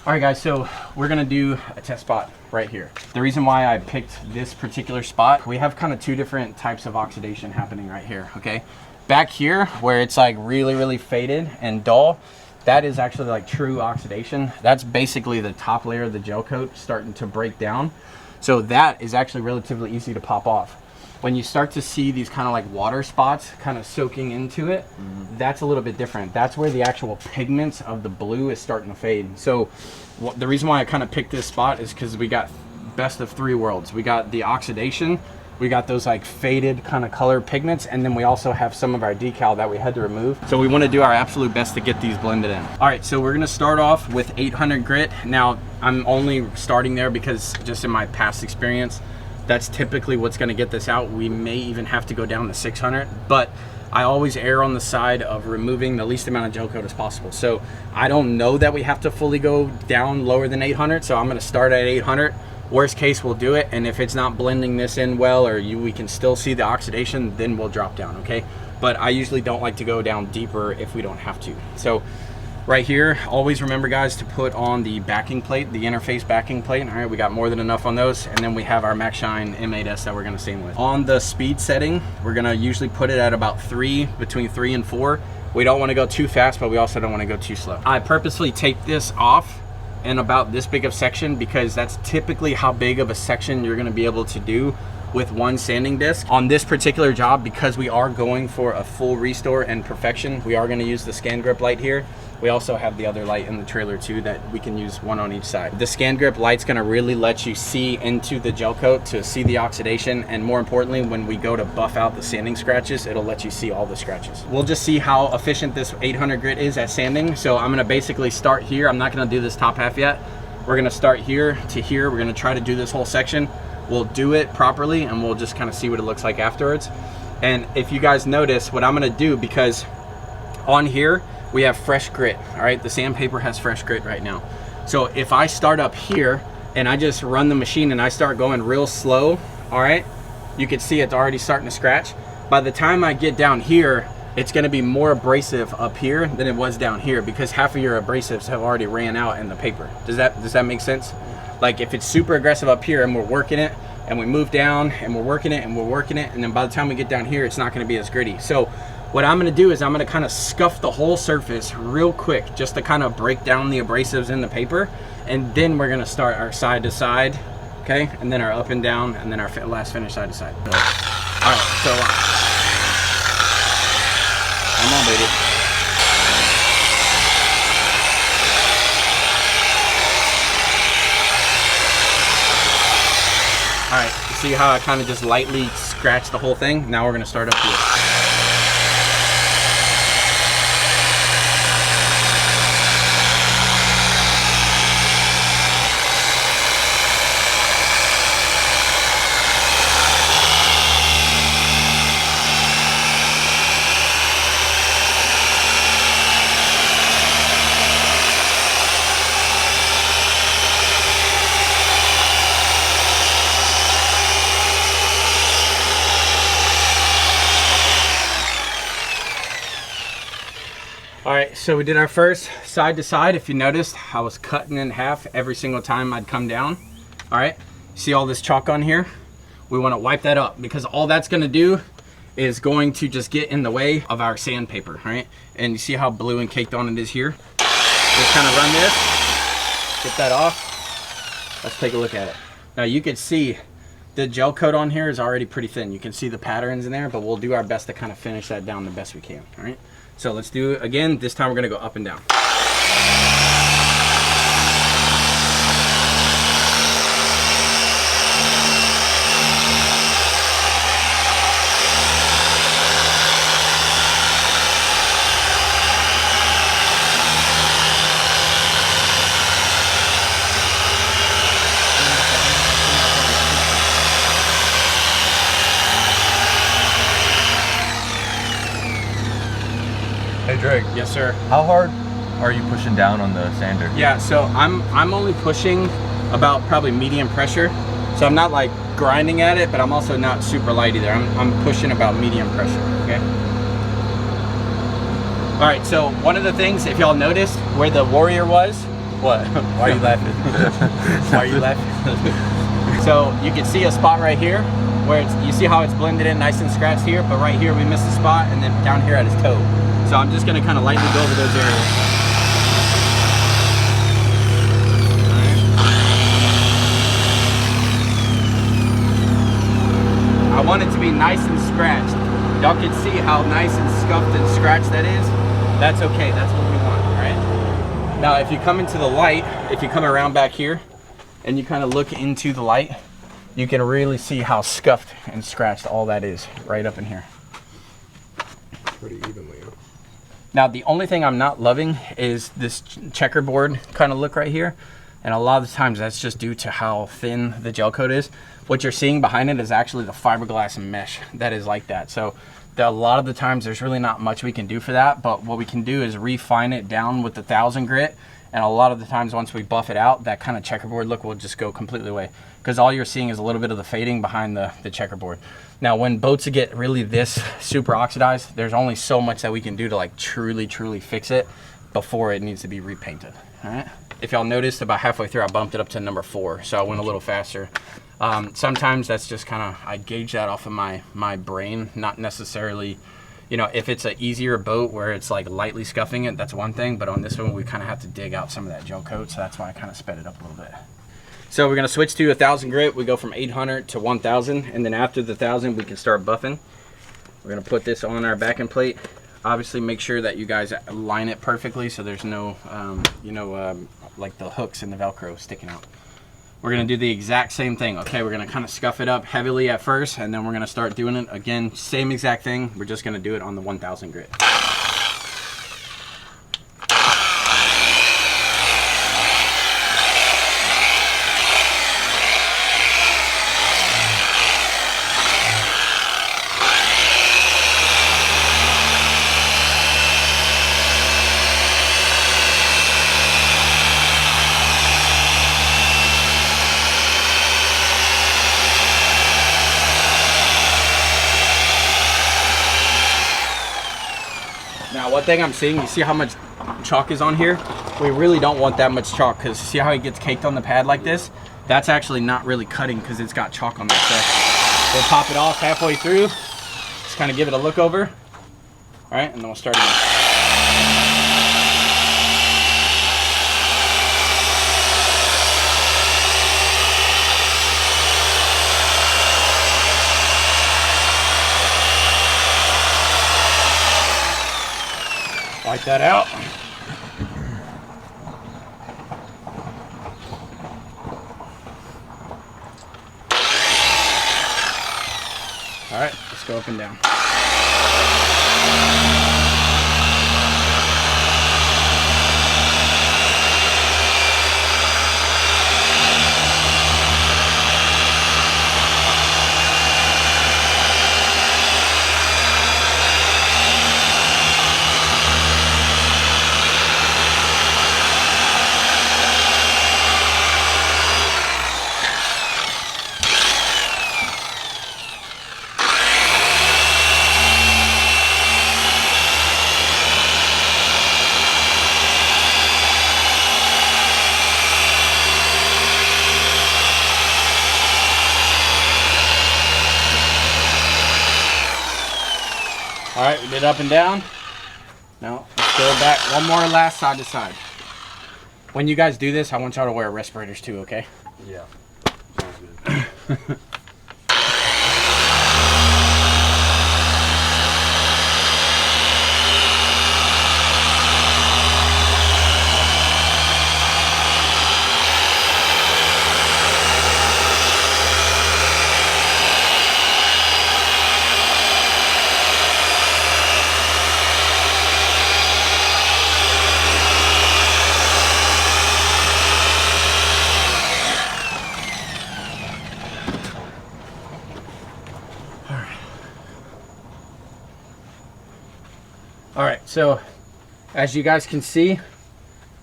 All right guys, so we're gonna do a test spot right here. The reason why I picked this particular spot, we have kind of two different types of oxidation happening right here, okay? Back here, where it's like really faded and dull, that is actually like true oxidation. That's basically the top layer of the gel coat starting to break down. So that is actually relatively easy to pop off. When you start to see these kind of like water spots kind of soaking into it, that's a little bit different. That's where the actual pigments of the blue is starting to fade. So the reason why I kind of picked this spot is because we got best of three worlds. We got the oxidation, we got those like faded kind of color pigments, and then we also have some of our decal that we had to remove. So we want to do our absolute best to get these blended in. All right, so we're gonna start off with 800 grit. Now I'm only starting there because just in my past experience, that's typically what's going to get this out. We may even have to go down to 600, but I always err on the side of removing the least amount of gel coat as possible. So I don't know that we have to fully go down lower than 800, so I'm going to start at 800. Worst case, we'll do it, and if it's not blending this in well, or we can still see the oxidation, then we'll drop down, okay? But I usually don't like to go down deeper if we don't have to. So right here, always remember guys to put on the backing plate, the interface backing plate. All right, we got more than enough on those. And then we have our Max Shine M8S that we're gonna sand with. On the speed setting, we're gonna usually put it at about 3, between 3 and 4. We don't wanna go too fast, but we also don't wanna go too slow. I purposely take this off in about this big of section because that's typically how big of a section you're gonna be able to do with one sanding disc. On this particular job, because we are going for a full restore and perfection, we are gonna use the Scan Grip light here. We also have the other light in the trailer too that we can use one on each side. The Scan Grip light's gonna really let you see into the gel coat to see the oxidation, and more importantly, when we go to buff out the sanding scratches, it'll let you see all the scratches. We'll just see how efficient this 800 grit is at sanding. So I'm gonna basically start here. I'm not gonna do this top half yet. We're gonna start here to here. We're gonna try to do this whole section. We'll do it properly and we'll just kind of see what it looks like afterwards. And if you guys notice what I'm gonna do, because on here, we have fresh grit, all right? The sandpaper has fresh grit right now. So if I start up here and I just run the machine and I start going real slow, all right? You can see it's already starting to scratch. By the time I get down here, it's gonna be more abrasive up here than it was down here because half of your abrasives have already ran out in the paper. Does that make sense? Like if it's super aggressive up here and we're working it and we move down and we're working it and we're working it, and then by the time we get down here, it's not gonna be as gritty. So what I'm gonna do is I'm gonna kind of scuff the whole surface real quick just to kind of break down the abrasives in the paper, and then we're gonna start our side to side, okay? And then our up and down, and then our last finish side to side. So, all right, so come on, baby. All right, you see how I kind of just lightly scratched the whole thing? Now we're gonna start up here. All right, so we did our first side to side. If you noticed, I was cutting in half every single time I'd come down. All right, see all this chalk on here? We want to wipe that up because all that's going to do is going to just get in the way of our sandpaper, all right? And you see how blue and caked on it is here? Just kind of run this, get that off. Let's take a look at it. Now you can see the gel coat on here is already pretty thin. You can see the patterns in there, but we'll do our best to kind of finish that down the best we can, all right? So let's do it again. This time we're gonna go up and down. Hey Drake. Yes, sir. How hard are you pushing down on the sander? Yeah, so I'm only pushing about probably medium pressure. So I'm not like grinding at it, but I'm also not super light either. I'm pushing about medium pressure, okay? All right, so one of the things, if y'all noticed where the Warrior was, What? Why are you laughing? Why are you laughing? So you can see a spot right here where you see how it's blended in nice and scratched here, but right here we missed a spot, and then down here at his toe. So I'm just gonna kind of lightly go over those areas. I want it to be nice and scratched. Y'all can see how nice and scuffed and scratched that is. That's okay, that's what we want, all right? Now, if you come into the light, if you come around back here and you kind of look into the light, you can really see how scuffed and scratched all that is right up in here. Pretty evenly, huh? Now, the only thing I'm not loving is this checkerboard kind of look right here. And a lot of the times that's just due to how thin the gel coat is. What you're seeing behind it is actually the fiberglass mesh that is like that. So a lot of the times there's really not much we can do for that, but what we can do is refine it down with the 1000 grit. And a lot of the times once we buff it out, that kind of checkerboard look will just go completely away, because all you're seeing is a little bit of the fading behind the checkerboard. Now, when boats get really this super oxidized, there's only so much that we can do to like truly fix it before it needs to be repainted, all right? If y'all noticed, about halfway through, I bumped it up to number 4, so I went a little faster. Sometimes that's just kind of, I gauge that off of my brain, not necessarily, you know, if it's an easier boat where it's like lightly scuffing it, that's one thing, but on this one, we kind of have to dig out some of that gel coat, so that's why I kind of sped it up a little bit. So we're gonna switch to 1000 grit. We go from 800 to 1000, and then after the 1000, we can start buffing. We're gonna put this on our backing plate. Obviously, make sure that you guys line it perfectly so there's no, like the hooks and the Velcro sticking out. We're gonna do the exact same thing. Okay, we're gonna kind of scuff it up heavily at first, and then we're gonna start doing it again. Same exact thing. We're just gonna do it on the 1000 grit. Now, one thing I'm seeing, you see how much chalk is on here? We really don't want that much chalk, because see how it gets caked on the pad like this? That's actually not really cutting because it's got chalk on that stuff. We'll pop it off halfway through, just kind of give it a look over. All right, and then we'll start again. Wipe that out. All right, let's go up and down. All right, we did up and down. Now, let's go back one more last side to side. When you guys do this, I want y'all to wear respirators too, okay? Yeah. Sounds good. All right, so as you guys can see,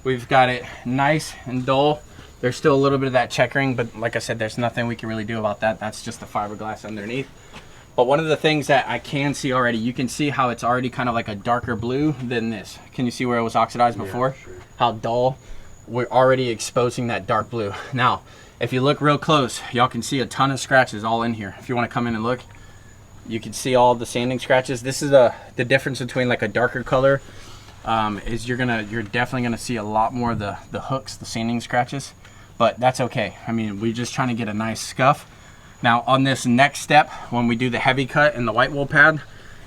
we've got it nice and dull. There's still a little bit of that checkering, but like I said, there's nothing we can really do about that. That's just the fiberglass underneath. But one of the things that I can see already, you can see how it's already kind of like a darker blue than this. Can you see where it was oxidized before? Yeah, sure. How dull. we're already exposing that dark blue. Now, if you look real close, y'all can see a ton of scratches all in here. If you want to come in and look, you can see all the sanding scratches. This is the difference between like a darker color is you're definitely gonna see a lot more of the hooks, the sanding scratches, but that's okay. I mean, we're just trying to get a nice scuff. Now on this next step, when we do the heavy cut and the white wool pad,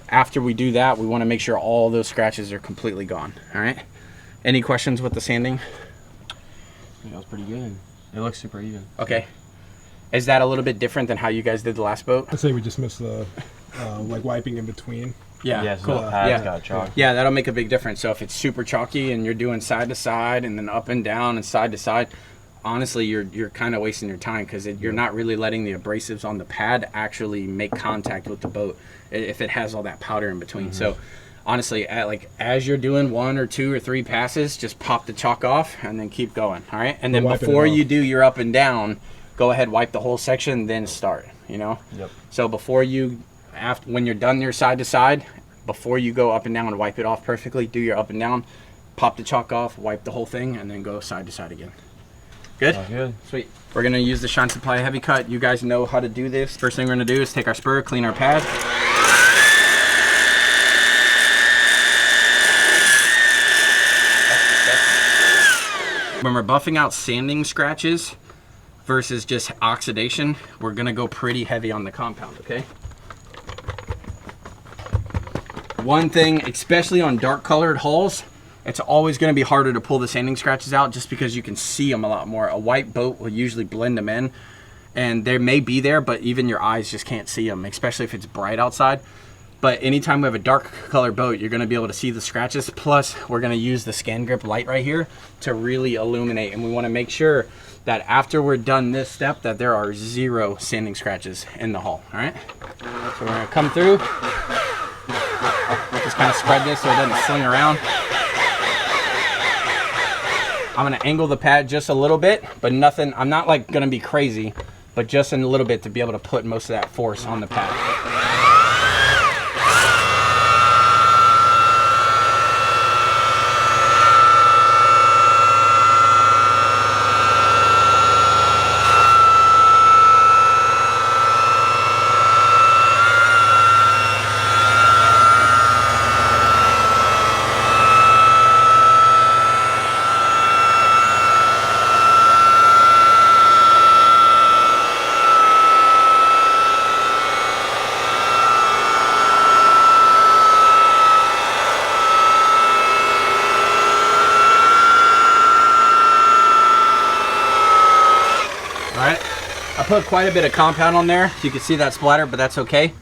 after we do that, we want to make sure all those scratches are completely gone. All right. Any questions with the sanding? That was pretty good. It looks super even. Okay. Is that a little bit different than how you guys did the last boat? I'd say we just missed the like wiping in between. Yeah, Yeah, so cool. the pads Yeah. got chalky. Yeah, that'll make a big difference. So if it's super chalky and you're doing side to side and then up and down and side to side, honestly, you're kind of wasting your time because you're not really letting the abrasives on the pad actually make contact with the boat if it has all that powder in between. So honestly, as you're doing 1 or 2 or 3 passes, just pop the chalk off and then keep going. All right, and then before you do your up and down, go ahead, wipe the whole section, then start. You know. Yep. So when you're done your side to side, before you go up and down and wipe it off perfectly, do your up and down, pop the chalk off, wipe the whole thing, and then go side to side again. Good? Good. Sweet. We're gonna use the Shine Supply heavy cut. You guys know how to do this. First thing we're gonna do is take our spur, clean our pad. When we're buffing out sanding scratches versus just oxidation, we're gonna go pretty heavy on the compound, okay? One thing, especially on dark colored hulls, it's always going to be harder to pull the sanding scratches out just because you can see them a lot more. A white boat will usually blend them in, and they may be there, but even your eyes just can't see them, especially if it's bright outside. But anytime we have a dark colored boat, you're going to be able to see the scratches. Plus, we're going to use the Scan Grip light right here to really illuminate, and we want to make sure that after we're done this step that there are 0 sanding scratches in the hull. All right, so we're going to come through, just kind of spread this so it doesn't sling around. I'm gonna angle the pad just a little bit, but nothing, I'm not like gonna be crazy, but just in a little bit to be able to put most of that force on the pad. I put quite a bit of compound on there. You can see that splatter, but that's okay.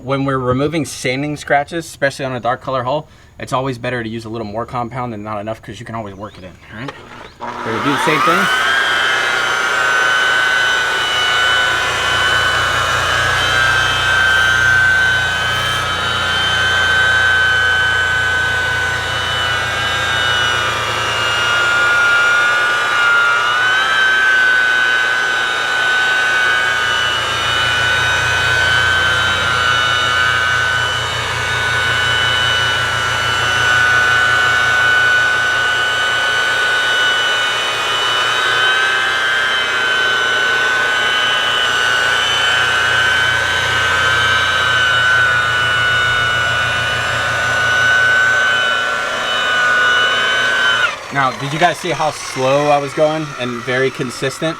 When we're removing sanding scratches, especially on a dark color hull, it's always better to use a little more compound than not enough because you can always work it in. All right, we're gonna do the same thing. Now, did you guys see how slow I was going and very consistent?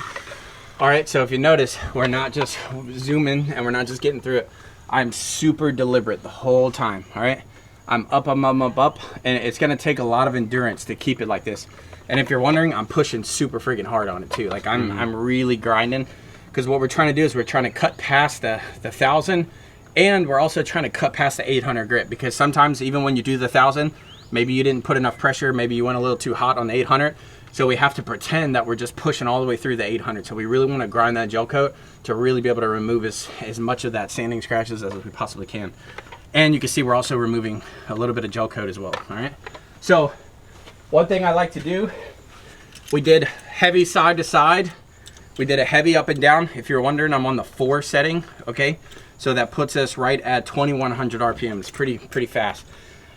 All right, so if you notice, we're not just zooming and we're not just getting through it. I'm super deliberate the whole time, all right? I'm up, and it's gonna take a lot of endurance to keep it like this. And if you're wondering, I'm pushing super freaking hard on it too. Like I'm really grinding, because what we're trying to do is we're trying to cut past the 1,000, and we're also trying to cut past the 800 grit, because sometimes even when you do the 1,000, maybe you didn't put enough pressure, maybe you went a little too hot on the 800. So we have to pretend that we're just pushing all the way through the 800. So we really want to grind that gel coat to really be able to remove as much of that sanding scratches as we possibly can. And you can see we're also removing a little bit of gel coat as well, all right? So one thing I like to do, we did heavy side to side. We did a heavy up and down. If you're wondering, I'm on the 4 setting, okay? So that puts us right at 2,100 RPM. It's pretty fast.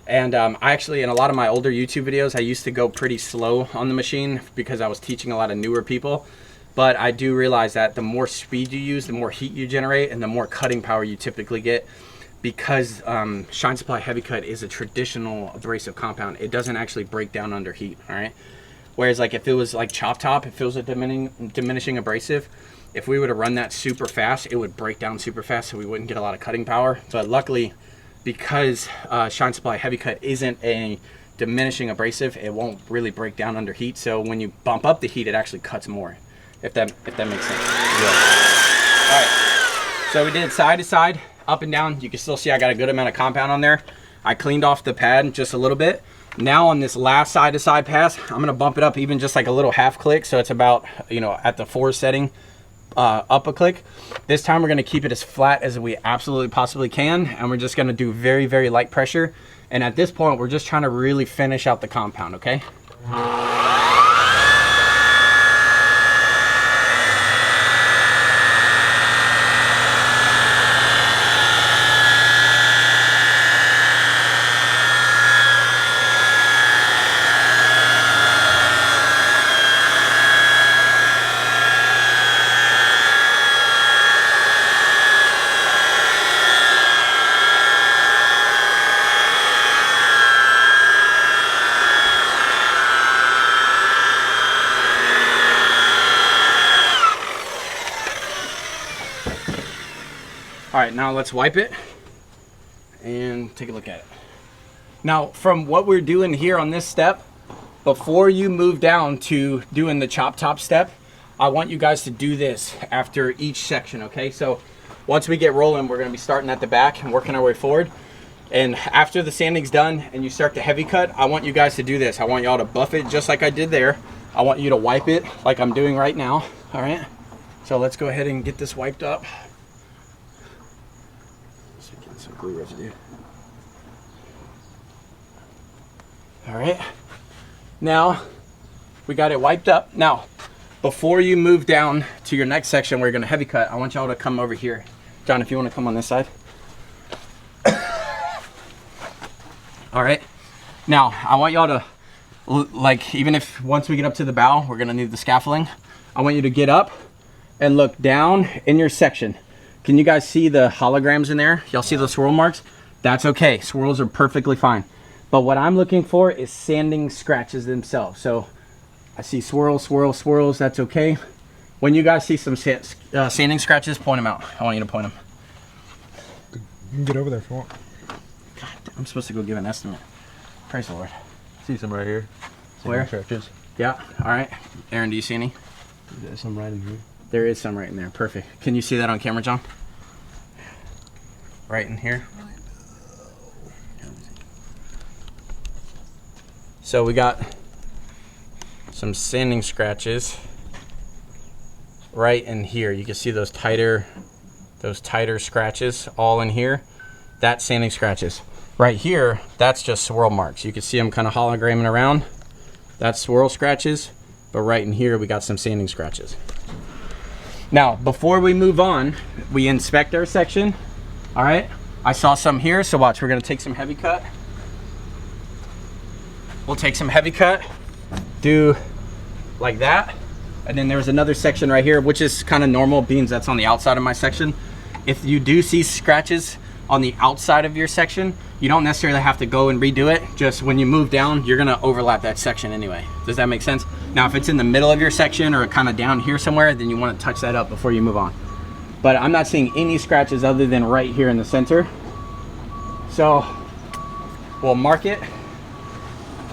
And I actually, in a lot of my older YouTube videos, I used to go pretty slow on the machine because I was teaching a lot of newer people. But I do realize that the more speed you use, the more heat you generate, and the more cutting power you typically get. Because Shine Supply Heavy Cut is a traditional abrasive compound, it doesn't actually break down under heat, all right? Whereas like if it was like Chop Top, if it was a diminishing abrasive, if we were to run that super fast, it would break down super fast, so we wouldn't get a lot of cutting power. But luckily, because Shine Supply Heavy Cut isn't a diminishing abrasive, it won't really break down under heat. So when you bump up the heat, it actually cuts more, if that makes sense. Yeah. All right, so we did side to side, up and down. You can still see I got a good amount of compound on there. I cleaned off the pad just a little bit. Now on this last side to side pass, I'm gonna bump it up even just like a little half click, so it's about, you know, at the 4 setting, up a click. This time we're gonna keep it as flat as we absolutely possibly can, and we're just gonna do very, very light pressure. And at this point, we're just trying to really finish out the compound, okay? All right, now let's wipe it and take a look at it. Now, from what we're doing here on this step, before you move down to doing the Chop Top step, I want you guys to do this after each section, okay? So once we get rolling, we're gonna be starting at the back and working our way forward. And after the sanding's done and you start the heavy cut, I want you guys to do this. I want y'all to buff it just like I did there. I want you to wipe it like I'm doing right now, all right? So let's go ahead and get this wiped up. Some glue residue. All right, now we got it wiped up. Now, before you move down to your next section where you're gonna heavy cut, I want y'all to come over here. John, if you wanna come on this side. All right, now I want y'all to, like, even if once we get up to the bow, we're gonna need the scaffolding, I want you to get up and look down in your section. Can you guys see the holograms in there? Y'all see those swirl marks? That's okay, swirls are perfectly fine. But what I'm looking for is sanding scratches themselves. So I see swirls, swirls, swirls, that's okay. When you guys see some sanding scratches, point them out. I want you to point them. You can get over there if you want. God, I'm supposed to go give an estimate. Praise the Lord. See some right here. Where? Scratches. Yeah, all right. Aaron, do you see any? There's some right in here. There is some right in there, perfect. Can you see that on camera, John? Right in here. So we got some sanding scratches right in here. You can see those tighter scratches all in here. That's sanding scratches. Right here, that's just swirl marks. You can see them kind of hologramming around. That's swirl scratches, but right in here we got some sanding scratches. Now, before we move on, we inspect our section. All right, I saw some here, so watch, we're gonna take some heavy cut. We'll take some heavy cut, do like that. And then there's another section right here, which is kind of normal, being that's on the outside of my section. If you do see scratches on the outside of your section, you don't necessarily have to go and redo it. Just when you move down, you're gonna overlap that section anyway. Does that make sense? Now, if it's in the middle of your section or kind of down here somewhere, then you wanna touch that up before you move on. But I'm not seeing any scratches other than right here in the center. So we'll mark it.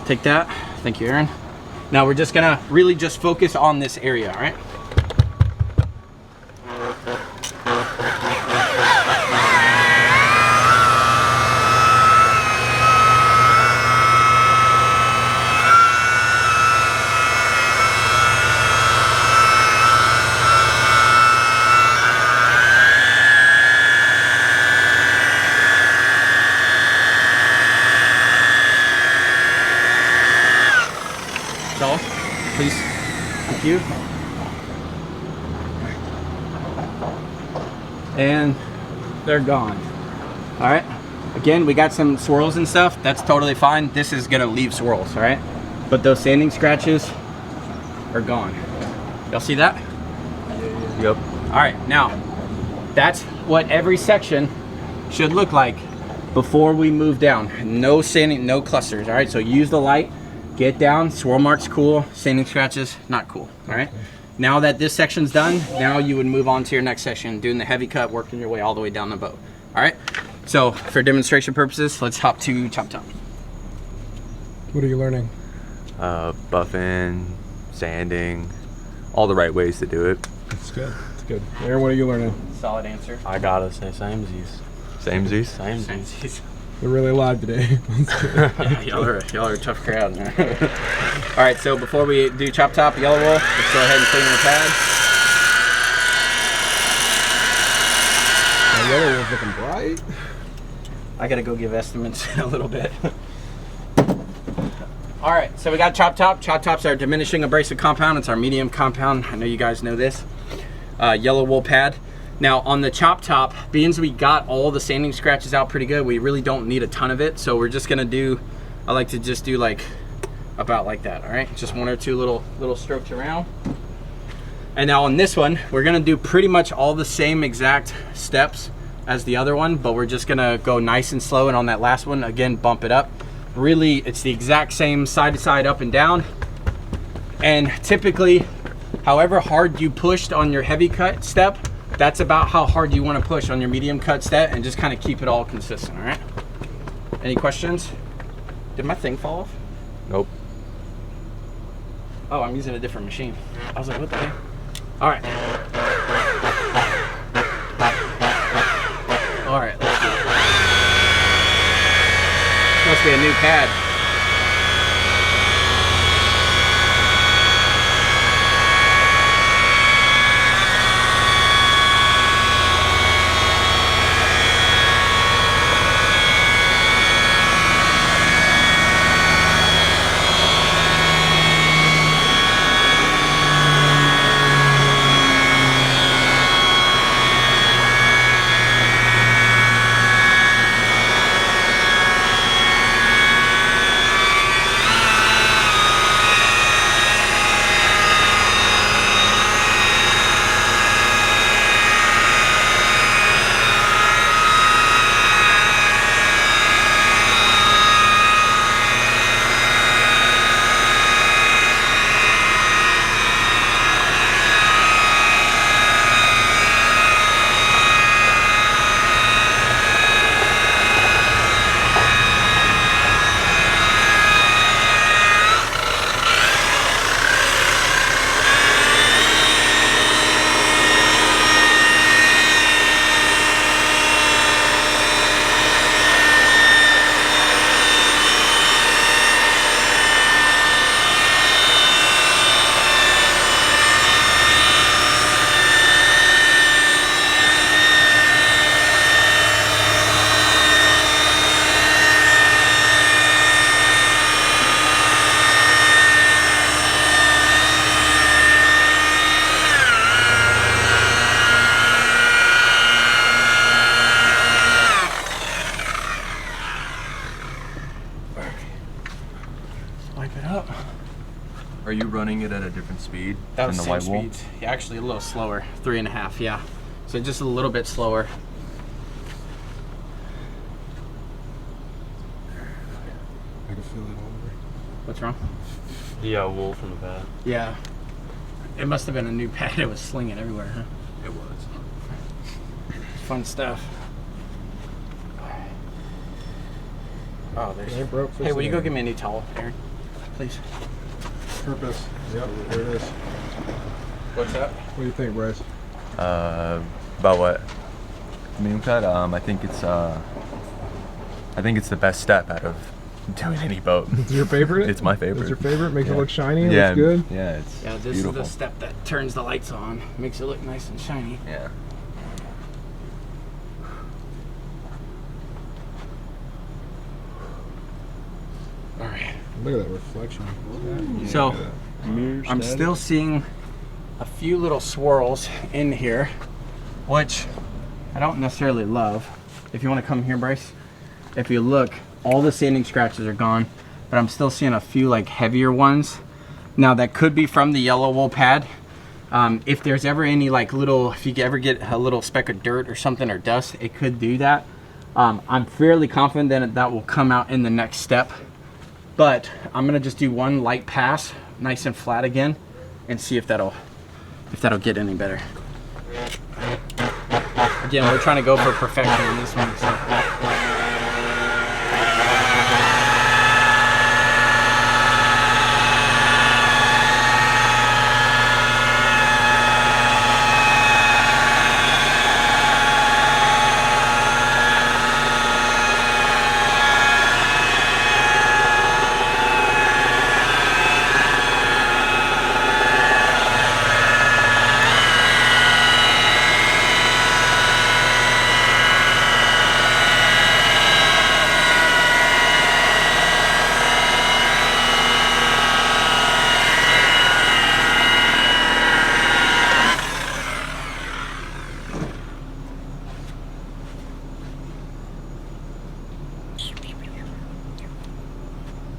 Take that. Thank you, Aaron. Now we're just gonna really just focus on this area, all right? So, please, thank you. And they're gone. All right, Again, we got some swirls and stuff. That's totally fine. This is gonna leave swirls, all right? But those sanding scratches are gone. Y'all see that? Yep. All right, now, that's what every section should look like before we move down. No sanding, no clusters, all right? So use the light, get down, swirl marks cool, sanding scratches, not cool, all right? Now that this section's done, now you would move on to your next section, doing the heavy cut, working your way all the way down the boat, all right? So for demonstration purposes, let's hop to chop top. What are you learning? Buffing, sanding, all the right ways to do it. That's good. That's good. Aaron, what are you learning? Solid answer. I gotta say samesies. Samesies? Samesies. We're really live today. Yeah, y'all are a tough crowd. All right, so before we do chop top, yellow wool, let's go ahead and clean the pad. The yellow was looking bright. I gotta go give estimates in a little bit. All right, so we got chop top. Chop tops are diminishing abrasive compound. It's our medium compound. I know you guys know this. Yellow wool pad. Now on the chop top, being we got all the sanding scratches out pretty good, we really don't need a ton of it. So we're just gonna do, I like to just do like about like that, all right? Just one or two little strokes around. And now on this one, we're gonna do pretty much all the same exact steps as the other one, but we're just gonna go nice and slow. And on that last one, again, bump it up. Really, it's the exact same side to side, up and down. And typically, however hard you pushed on your heavy cut step, that's about how hard you want to push on your medium cut step, and just kind of keep it all consistent, all right? Any questions? Did my thing fall off? Nope. Oh, I'm using a different machine. I was like, what the heck? All right. All right, let's do it. Must be a new pad. Wipe it up. Are you running it at a different speed That than was the white same wool? speeds. Yeah, actually a little slower, 3.5, yeah. So just a little bit slower. I can feel it all over. What's wrong? The wool from the pad. Yeah. It must have been a new pad. It was slinging everywhere, huh? It was. Fun stuff. Oh, there's. They broke for Hey, will you go some give me a new towel, Aaron? Please. purpose. Yep, there it is. What's that? What do you think, Bryce? About what? Medium cut. I think it's the best step out of doing any boat. It's your favorite? It's my favorite. It's your favorite? Makes Yeah. it look shiny? Yeah, Looks good? Yeah, it's Yeah, this beautiful. is the step that turns the lights on, makes it look nice and shiny. Yeah. All right. Look at that reflection. So I'm still seeing a few little swirls in here, which I don't necessarily love. If you want to come here, Bryce. if you look, all the sanding scratches are gone, but I'm still seeing a few like heavier ones. Now that could be from the yellow wool pad. If there's ever any like little, if you ever get a little speck of dirt or something or dust, it could do that. I'm fairly confident that that will come out in the next step, but I'm gonna just do one light pass, nice and flat again, and see if that'll get any better. Again, we're trying to go for perfection in this one. So.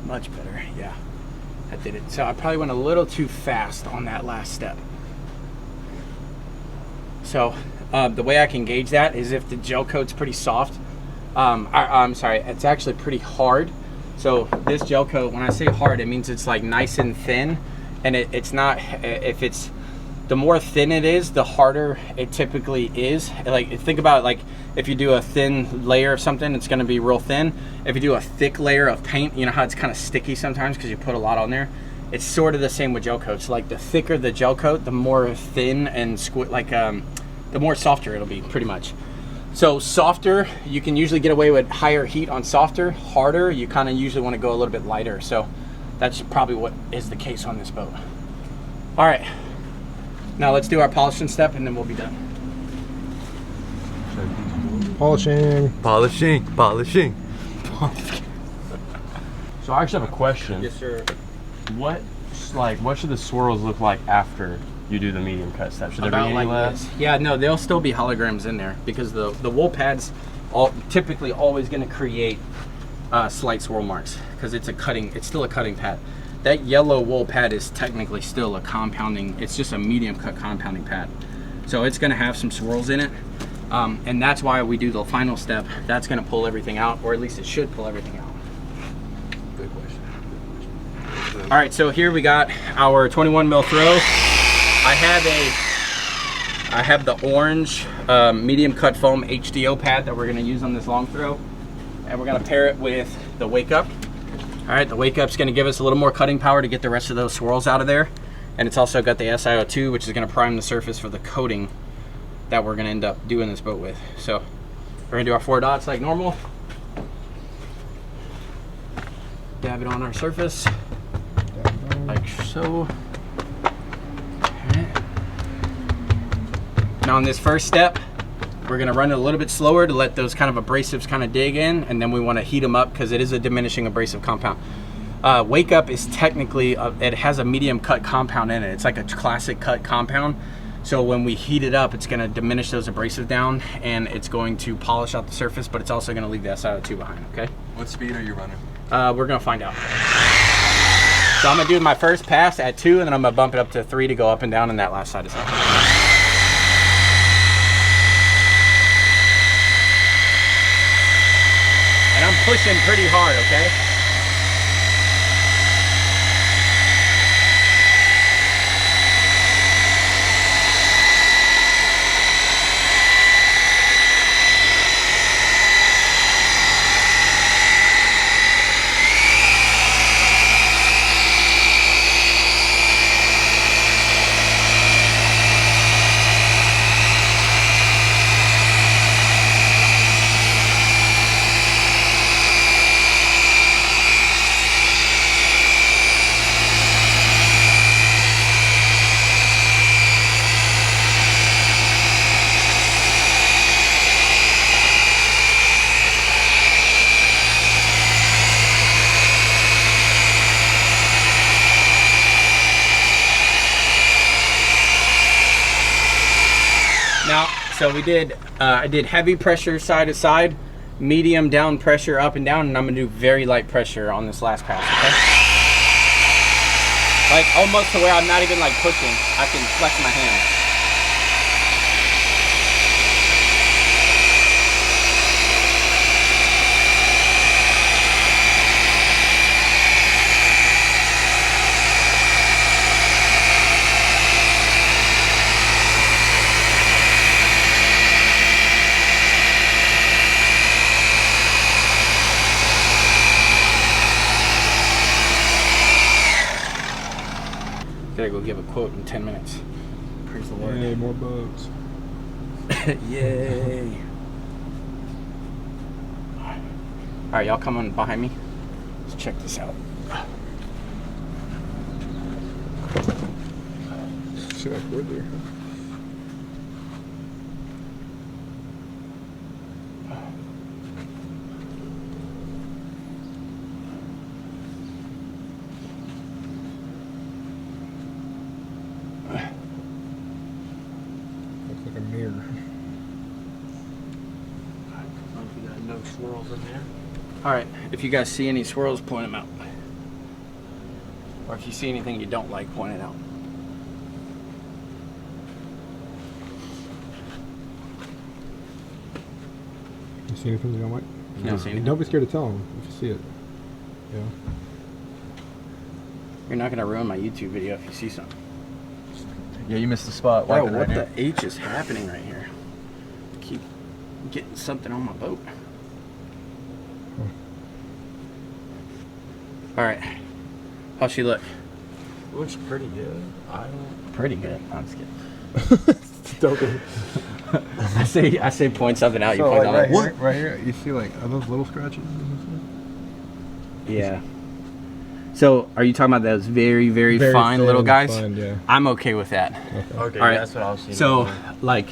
Much better, yeah. That did it. So I probably went a little too fast on that last step. So the way I can gauge that is if the gel coat's pretty soft. I'm sorry, it's actually pretty hard. So this gel coat, when I say hard, it means it's like nice and thin, and it's not, if it's, the more thin it is, the harder it typically is. Like, think about it, like if you do a thin layer of something, it's gonna be real thin. If you do a thick layer of paint, you know how it's kind of sticky sometimes because you put a lot on there? It's sort of the same with gel coats. Like the thicker the gel coat, the more thin and the more softer it'll be, pretty much. So softer, you can usually get away with higher heat on softer. Harder, you kind of usually want to go a little bit lighter. So that's probably what is the case on this boat. All right. Now let's do our polishing step and then we'll be done. Polishing. Polishing, polishing. So I actually have a question. Yes, sir. What should the swirls look like after you do the medium cut step? Should there be About any like left? this. Yeah, no, there'll still be holograms in there because the wool pad's typically always going to create slight swirl marks because it's still a cutting pad. That yellow wool pad is technically still a compounding, it's just a medium cut compounding pad. So it's gonna have some swirls in it. And that's why we do the final step. That's gonna pull everything out, or at least it should pull everything out. Good question. All right, so here we got our 21 mil throw. I have the orange medium cut foam HDO pad that we're gonna use on this long throw. And we're gonna pair it with the Wake Up. All right, the Wake Up's gonna give us a little more cutting power to get the rest of those swirls out of there. And it's also got the SiO2, which is gonna prime the surface for the coating that we're gonna end up doing this boat with. So we're gonna do our 4 dots like normal. Dab it on our surface, like so. Now on this first step, we're gonna run it a little bit slower to let those kind of abrasives kind of dig in, and then we wanna heat them up because it is a diminishing abrasive compound. Wake Up is technically, it has a medium cut compound in it. It's like a classic cut compound. So when we heat it up, it's gonna diminish those abrasives down and it's going to polish out the surface, but it's also gonna leave the SiO2 behind, okay? What speed are you running? We're gonna find out. So I'm gonna do my first pass at 2, and then I'm gonna bump it up to 3 to go up and down on that last side as well. And I'm pushing pretty hard, okay? Now, so we did, I did heavy pressure side to side, medium down pressure up and down, and I'm gonna do very light pressure on this last pass, okay? Like almost to where I'm not even like pushing. I can flex my hands. Gotta go give a quote in 10 minutes. Praise the Lord. Yay, more boats. Yay. Alright, y'all come on behind me. Let's check this out. See that wood there? Looks like a mirror. You got no swirls in there. Alright, if you guys see any swirls, point them out. Or if you see anything you don't like, point it out. You see anything you don't like? You don't see anything? Don't be scared to tell them if you see it. Yeah. You're not gonna ruin my YouTube video if you see something. Yeah, you missed the spot. Bro, Wipe it what right the H is happening right here? I keep getting something on my boat. Alright. How's she look? Looks pretty good. I don't. Pretty good. I'm just kidding. I say point something out, you So, point like, out. right What? here, right here, you see like, are those little scratches? Yeah. So, are you talking about those very, very, fine thin little and guys? fine, yeah. I'm okay with that. Okay, All right. that's what I was seeing. So, like,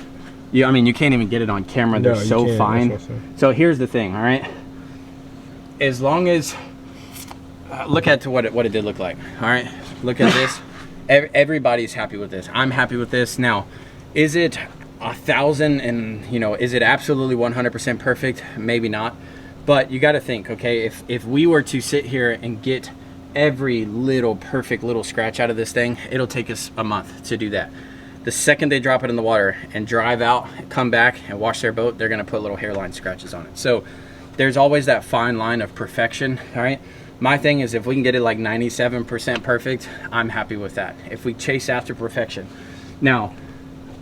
I mean, you can't even get it on camera. They're No, you so can't, fine. that's what I'm saying. So here's the thing, all right? As long as, look at what it did look like, all right? Look at this. Everybody's happy with this. I'm happy with this. Now, is it 1,000 and, is it absolutely 100% perfect? Maybe not. But you got to think, okay, if we were to sit here and get every little perfect little scratch out of this thing, it'll take us a month to do that. The second they drop it in the water and drive out, come back and wash their boat, they're gonna put little hairline scratches on it. So there's always that fine line of perfection, all right? My thing is if we can get it like 97% perfect, I'm happy with that. If we chase after perfection. Now,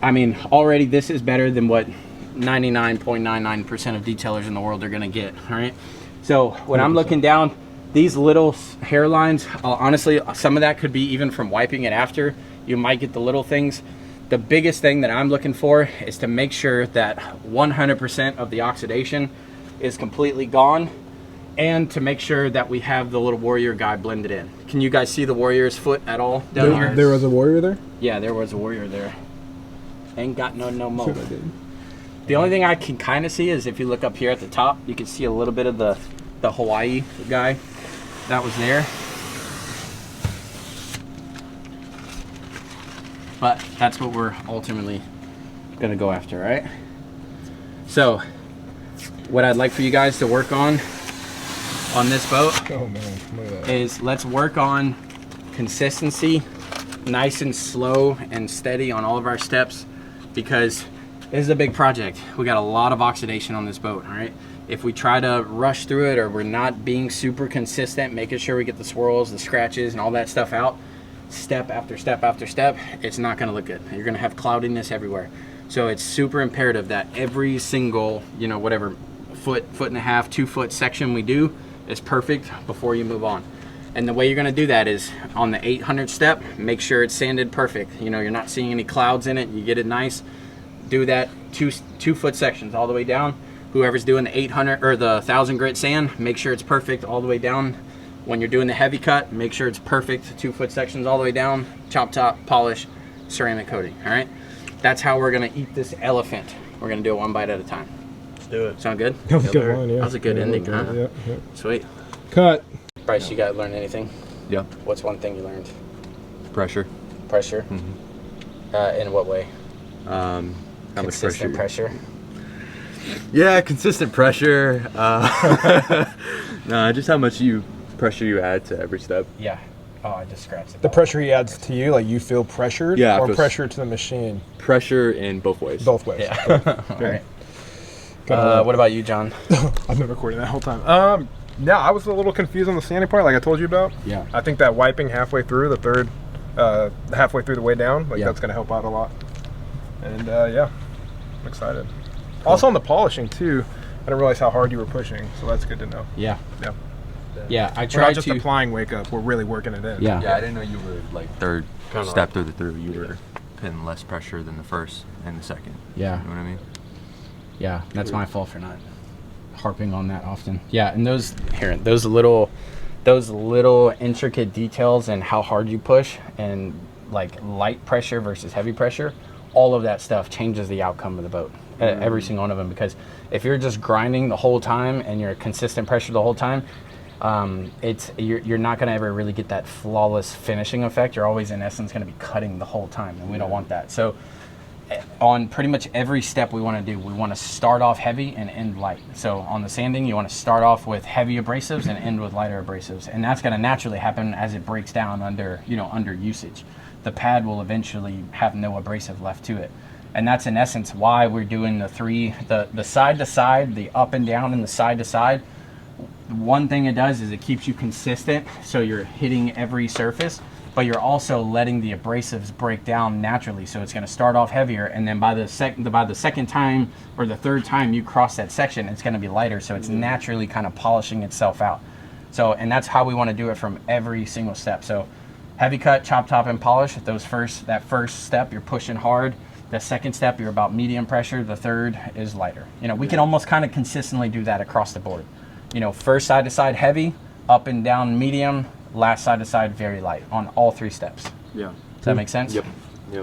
I mean, already this is better than what 99.99% of detailers in the world are gonna get, all right? So when I'm looking down, these little hairlines, honestly, some of that could be even from wiping it after. You might get the little things. The biggest thing that I'm looking for is to make sure that 100% of the oxidation is completely gone, and to make sure that we have the little Warrior guy blended in. Can you guys see the Warrior's foot at all down here? There was a warrior there? Yeah, there was a Warrior there. Ain't got no more. Should I did. The only thing I can kind of see is if you look up here at the top, you can see a little bit of the Hawaii guy that was there. But that's what we're ultimately gonna go after, right? So, what I'd like for you guys to work on this boat Oh man, look at that. is let's work on consistency, nice and slow and steady on all of our steps, because this is a big project. We got a lot of oxidation on this boat, all right? If we try to rush through it, or we're not being super consistent, making sure we get the swirls, the scratches, and all that stuff out, step after step after step, it's not gonna look good. You're gonna have cloudiness everywhere. So it's super imperative that every single, whatever foot and a half, 2 foot section we do is perfect before you move on. And the way you're gonna do that is on the 800 step, make sure it's sanded perfect. You're not seeing any clouds in it, you get it nice. Do that 2 foot sections all the way down. Whoever's doing the 800 or the 1,000 grit sand, make sure it's perfect all the way down. When you're doing the heavy cut, make sure it's perfect, 2 foot sections all the way down, chop top, polish, ceramic coating, all right? That's how we're gonna eat this elephant. We're gonna do it one bite at a time. Let's do it. Sound good? That was a good line, yeah. That was a good ending, huh? Yeah, yeah. Sweet. Cut. Bryce, you got learn anything? Yeah. What's one thing you learned? Pressure. Pressure? In what way? How much pressure? Consistent pressure. Yeah, consistent pressure. No, just how much pressure you add to every step. Yeah. Oh, I just scratched it. The pressure he adds to you, like you feel pressured, Yeah, or feels- pressure to the machine? Pressure in both ways. Both ways. Yeah. All right. What about you, John? I've been recording that whole time. Yeah, I was a little confused on the sanding part, like I told you about. Yeah. I think that wiping halfway through the third, halfway through the way down, like Yeah. that's gonna help out a lot. And yeah, I'm excited. Also on the polishing too, I didn't realize how hard you were pushing, so that's good to know. Yeah. Yeah. Yeah. I We're tried not just to. applying wake up, we're really working it in. Yeah. Yeah, I didn't know you were like third Kinda step through the through. You were putting less pressure than the first and the second. Yeah. You know what I mean? Yeah, that's my fault for not harping on that often. Yeah, and those little intricate details and how hard you push and like light pressure versus heavy pressure, all of that stuff changes the outcome of the boat. Every single one of them, because if you're just grinding the whole time and you're consistent pressure the whole time, you're not going to ever really get that flawless finishing effect. You're always in essence going to be cutting the whole time, and we don't want that. So on pretty much every step we want to do, we want to start off heavy and end light. So on the sanding, you want to start off with heavy abrasives and end with lighter abrasives, and that's going to naturally happen as it breaks down under usage. The pad will eventually have no abrasive left to it, and that's in essence why we're doing the side to side, the up and down, and the side to side. One thing it does is it keeps you consistent, so you're hitting every surface, but you're also letting the abrasives break down naturally. So it's going to start off heavier, and then by the second time or the third time you cross that section, it's going to be lighter. So it's naturally kind of polishing itself out. So, and that's how we want to do it from every single step. So heavy cut, chop top, and polish. That first step, you're pushing hard. The second step, you're about medium pressure. The third is lighter. We can almost kind of consistently do that across the board. First side to side heavy, up and down medium, last side to side very light on all three steps. Yeah. Does that make sense? Yep.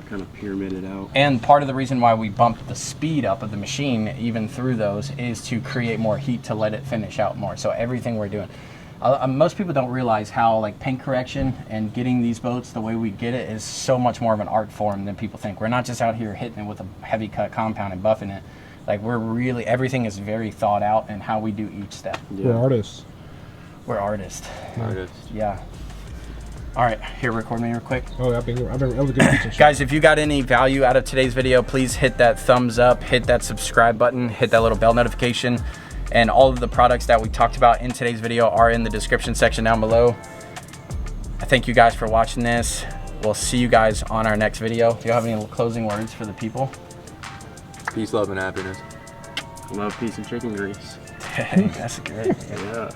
Kind of pyramided out. And part of the reason why we bumped the speed up of the machine even through those is to create more heat to let it finish out more. So everything we're doing. Most people don't realize how like paint correction and getting these boats the way we get it is so much more of an art form than people think. We're not just out here hitting it with a heavy cut compound and buffing it. Like everything is very thought out in how we do each step. We're artists. We're artists. Artist. Yeah. All right, here, record me real quick. Oh, that was a good teaching. Guys, if you got any value out of today's video, please hit that thumbs up, hit that subscribe button, hit that little bell notification. And all of the products that we talked about in today's video are in the description section down below. I thank you guys for watching this. We'll see you guys on our next video. Do you have any closing words for the people? Peace, love, and happiness. Love, peace, and chicken grease. That's great. Yeah.